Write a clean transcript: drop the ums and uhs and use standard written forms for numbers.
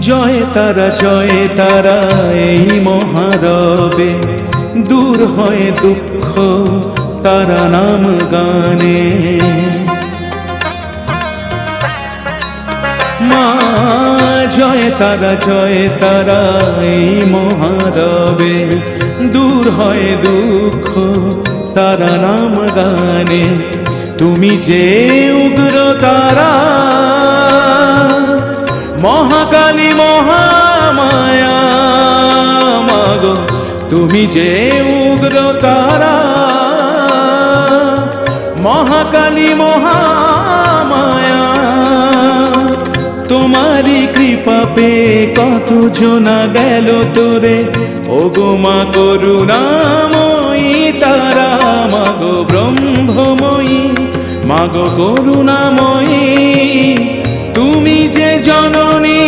জয় তারা এই মহারবে, দূর হয় দুঃখ তারা নাম গানে। মা জয় তারা এই মহারবে, দূর হয় দুঃখ তারা নাম গানে। তুমি যে উগ্র তারা, মহাকালী মহামায়া, মাগো তুমি যে উগ্র তারা, মহাকালী মহামায়া। তোমারি কৃপা পেয়ে কত জনা গেল তোরে, ওগো মা করুণাময়ী তারা, মাগো ব্রহ্মময়ী, মাগো করুণাময়ী। তুমি যে জননী